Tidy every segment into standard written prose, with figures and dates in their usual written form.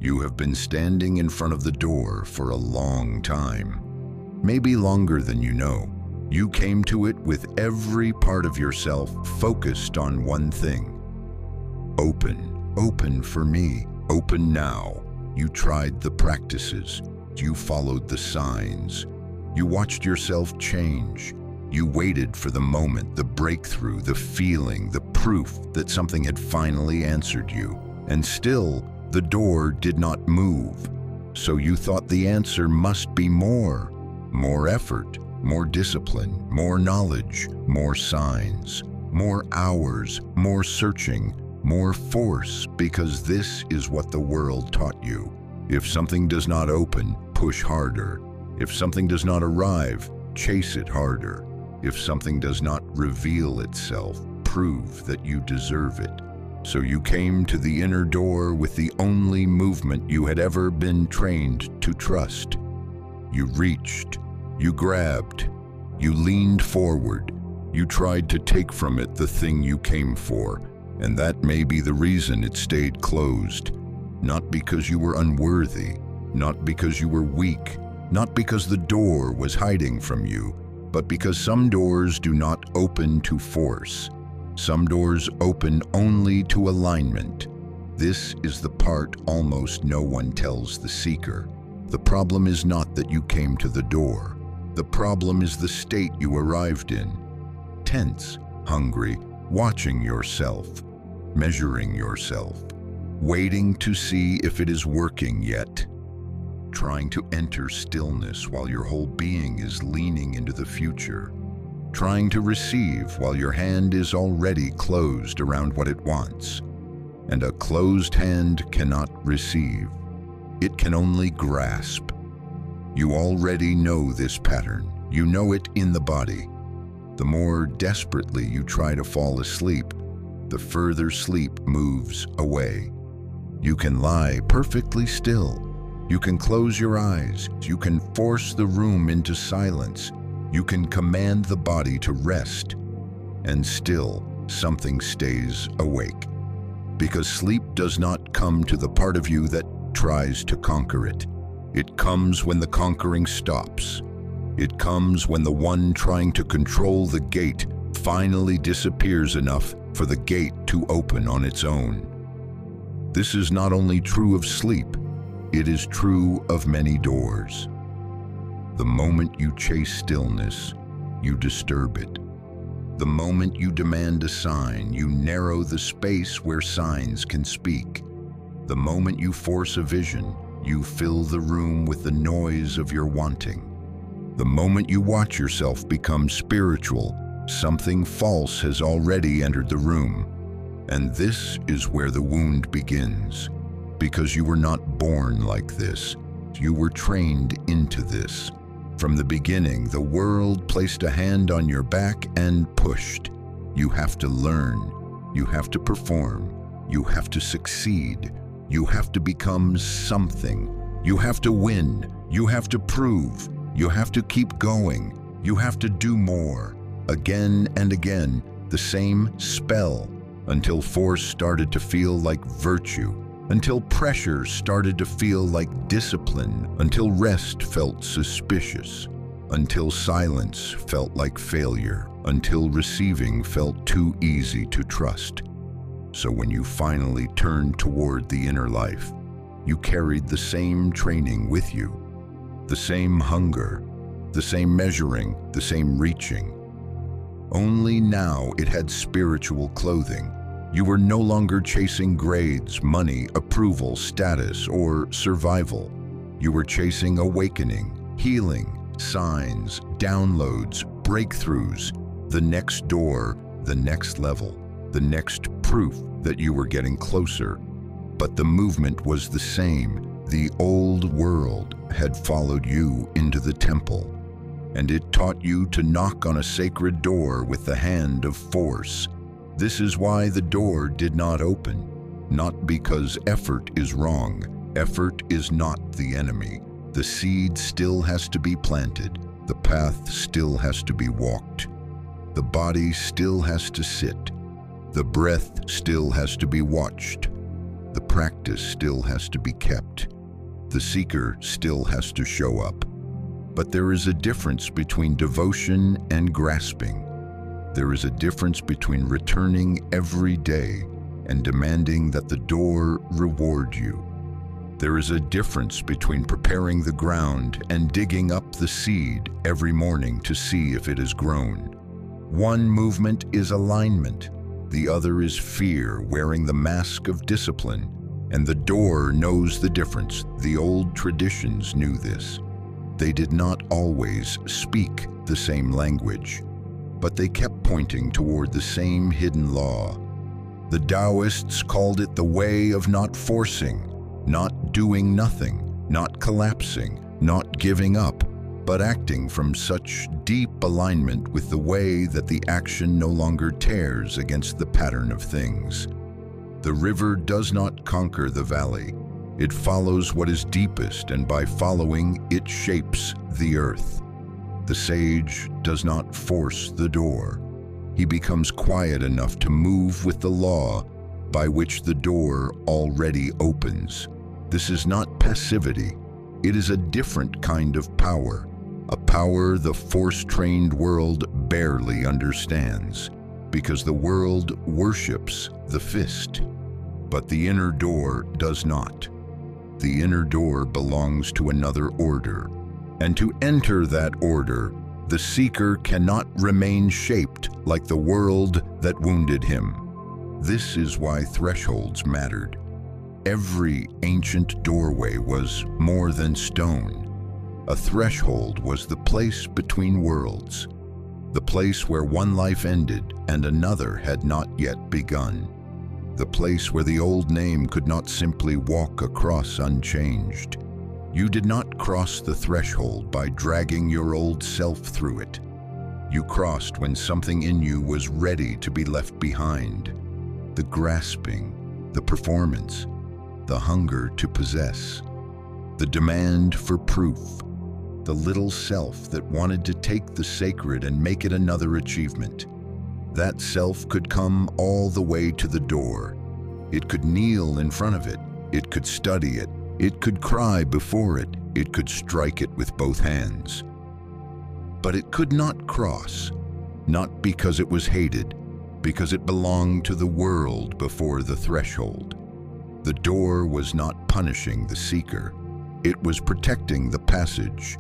You have been standing in front of the door for a long time, maybe longer than you know. You came to it with every part of yourself focused on one thing. Open, open for me, open now. You tried the practices, you followed the signs, you watched yourself change. You waited for the moment, the breakthrough, the feeling, the proof that something had finally answered you. And still, the door did not move. So you thought the answer must be more effort, more discipline, more knowledge, more signs, more hours, more searching, more force, because this is what the world taught you. If something does not open, push harder. If something does not arrive, chase it harder. If something does not reveal itself, prove that you deserve it. So you came to the inner door with the only movement you had ever been trained to trust. You reached, you grabbed, you leaned forward, you tried to take from it the thing you came for, and that may be the reason it stayed closed. Not because you were unworthy, not because you were weak, not because the door was hiding from you, but because some doors do not open to force. Some doors open only to alignment. This is the part almost no one tells the seeker. The problem is not that you came to the door. The problem is the state you arrived in. Tense, hungry, watching yourself, measuring yourself, waiting to see if it is working yet. Trying to enter stillness while your whole being is leaning into the future. Trying to receive while your hand is already closed around what it wants. And a closed hand cannot receive. It can only grasp. You already know this pattern. You know it in the body. The more desperately you try to fall asleep, the further sleep moves away. You can lie perfectly still. You can close your eyes. You can force the room into silence. You can command the body to rest. And still, something stays awake. Because sleep does not come to the part of you that tries to conquer it. It comes when the conquering stops. It comes when the one trying to control the gate finally disappears enough for the gate to open on its own. This is not only true of sleep, it is true of many doors. The moment you chase stillness, you disturb it. The moment you demand a sign, you narrow the space where signs can speak. The moment you force a vision, you fill the room with the noise of your wanting. The moment you watch yourself become spiritual, something false has already entered the room. And this is where the wound begins. Because you were not born like this. You were trained into this. From the beginning, the world placed a hand on your back and pushed. You have to learn. You have to perform. You have to succeed. You have to become something. You have to win. You have to prove. You have to keep going. You have to do more. Again and again, the same spell, until force started to feel like virtue, until pressure started to feel like discipline, until rest felt suspicious, until silence felt like failure, until receiving felt too easy to trust. So when you finally turned toward the inner life, you carried the same training with you, the same hunger, the same measuring, the same reaching. Only now it had spiritual clothing. You were no longer chasing grades, money, approval, status, or survival. You were chasing awakening, healing, signs, downloads, breakthroughs, the next door, the next level, the next proof that you were getting closer. But the movement was the same. The old world had followed you into the temple, and it taught you to knock on a sacred door with the hand of force. This is why the door did not open, not because effort is wrong. Effort is not the enemy. The seed still has to be planted. The path still has to be walked. The body still has to sit. The breath still has to be watched. The practice still has to be kept. The seeker still has to show up. But there is a difference between devotion and grasping. There is a difference between returning every day and demanding that the door reward you. There is a difference between preparing the ground and digging up the seed every morning to see if it has grown. One movement is alignment, the other is fear wearing the mask of discipline, and the door knows the difference. The old traditions knew this. They did not always speak the same language, but they kept pointing toward the same hidden law. The Taoists called it the way of not forcing, not doing nothing, not collapsing, not giving up, but acting from such deep alignment with the way that the action no longer tears against the pattern of things. The river does not conquer the valley. It follows what is deepest, and by following, it shapes the earth. The sage does not force the door. He becomes quiet enough to move with the law by which the door already opens. This is not passivity. It is a different kind of power, a power the force-trained world barely understands, because the world worships the fist. But the inner door does not. The inner door belongs to another order, and to enter that order, the seeker cannot remain shaped like the world that wounded him. This is why thresholds mattered. Every ancient doorway was more than stone. A threshold was the place between worlds, the place where one life ended and another had not yet begun, the place where the old name could not simply walk across unchanged. You did not cross the threshold by dragging your old self through it. You crossed when something in you was ready to be left behind. The grasping, the performance, the hunger to possess, the demand for proof, the little self that wanted to take the sacred and make it another achievement. That self could come all the way to the door. It could kneel in front of it. It could study it. It could cry before it. It could strike it with both hands. But it could not cross, not because it was hated, because it belonged to the world before the threshold. The door was not punishing the seeker. It was protecting the passage.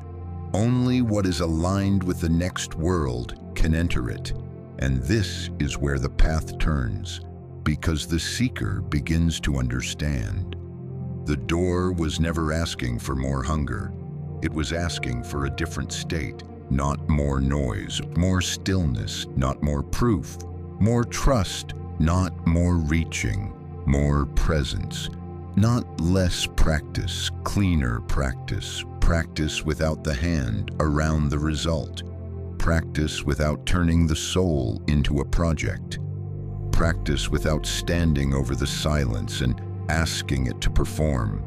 Only what is aligned with the next world can enter it. And this is where the path turns, because the seeker begins to understand. The door was never asking for more hunger. It was asking for a different state, not more noise, more stillness, not more proof, more trust, not more reaching, more presence, not less practice, cleaner practice, practice without the hand around the result, practice without turning the soul into a project, practice without standing over the silence and asking it to perform.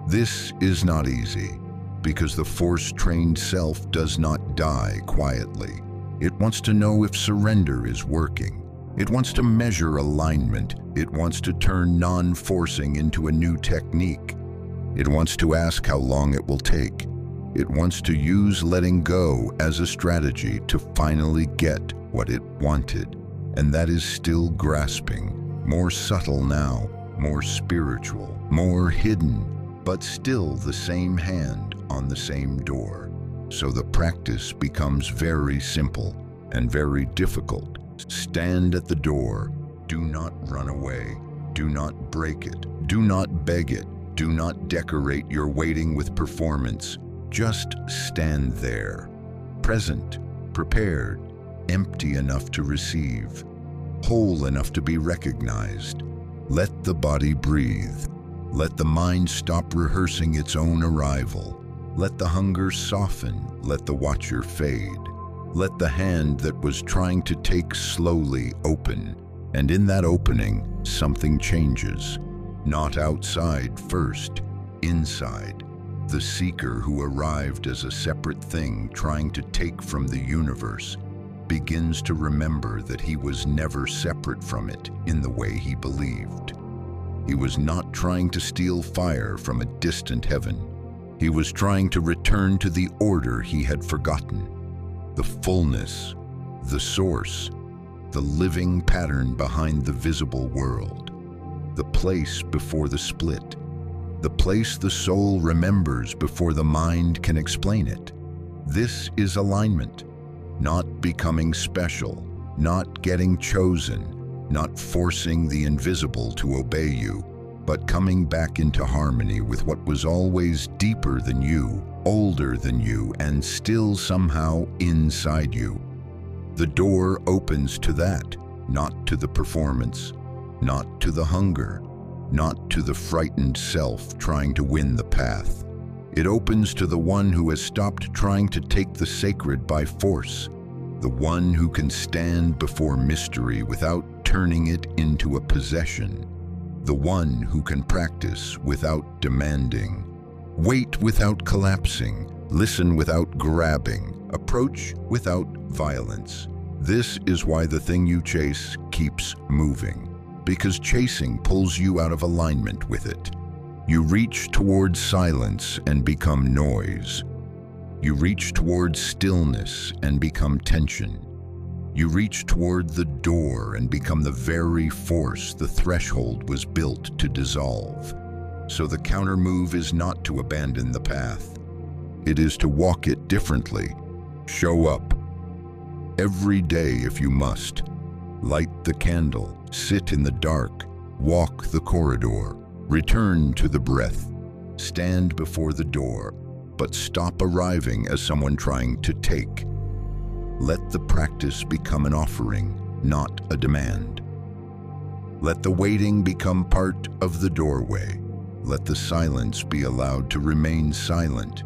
This is not easy, because the force-trained self does not die quietly. It wants to know if surrender is working. It wants to measure alignment. It wants to turn non-forcing into a new technique. It wants to ask how long it will take. It wants to use letting go as a strategy to finally get what it wanted. And that is still grasping, more subtle now, more spiritual, more hidden, but still the same hand on the same door. So the practice becomes very simple and very difficult. Stand at the door. Do not run away. Do not break it. Do not beg it. Do not decorate your waiting with performance. Just stand there, present, prepared, empty enough to receive, whole enough to be recognized. Let the body breathe. Let the mind stop rehearsing its own arrival. Let the hunger soften. Let the watcher fade. Let the hand that was trying to take slowly open, and in that opening, something changes. Not outside first, inside. The seeker who arrived as a separate thing trying to take from the universe begins to remember that he was never separate from it in the way he believed. He was not trying to steal fire from a distant heaven. He was trying to return to the order he had forgotten, the fullness, the source, the living pattern behind the visible world, the place before the split, the place the soul remembers before the mind can explain it. This is alignment, not becoming special, not getting chosen, not forcing the invisible to obey you, but coming back into harmony with what was always deeper than you, older than you, and still somehow inside you. The door opens to that, not to the performance, not to the hunger, not to the frightened self trying to win the path. It opens to the one who has stopped trying to take the sacred by force, the one who can stand before mystery without turning it into a possession, the one who can practice without demanding, wait without collapsing, listen without grabbing, approach without violence. This is why the thing you chase keeps moving, because chasing pulls you out of alignment with it. You reach towards silence and become noise. You reach towards stillness and become tension. You reach toward the door and become the very force the threshold was built to dissolve. So the counter move is not to abandon the path. It is to walk it differently. Show up. Every day if you must. Light the candle, sit in the dark, walk the corridor, return to the breath, stand before the door, but stop arriving as someone trying to take. Let the practice become an offering, not a demand. Let the waiting become part of the doorway. Let the silence be allowed to remain silent.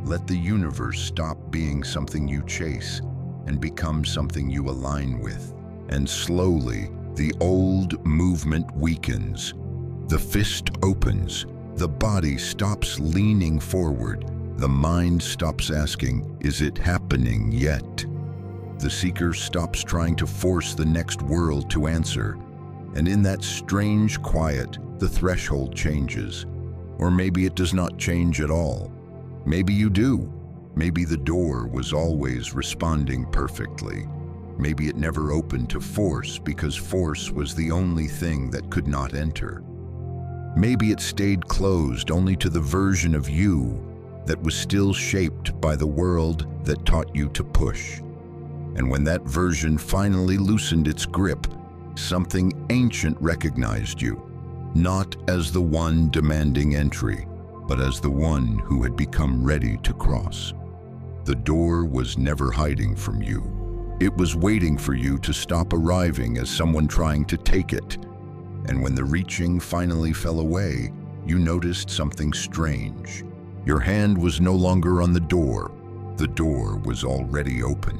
Let the universe stop being something you chase and become something you align with. And slowly, the old movement weakens. The fist opens. The body stops leaning forward. The mind stops asking, "Is it happening yet?" The seeker stops trying to force the next world to answer. And in that strange quiet, the threshold changes. Or maybe it does not change at all. Maybe you do. Maybe the door was always responding perfectly. Maybe it never opened to force because force was the only thing that could not enter. Maybe it stayed closed only to the version of you that was still shaped by the world that taught you to push. And when that version finally loosened its grip, something ancient recognized you, not as the one demanding entry, but as the one who had become ready to cross. The door was never hiding from you. It was waiting for you to stop arriving as someone trying to take it. And when the reaching finally fell away, you noticed something strange. Your hand was no longer on the door. The door was already open.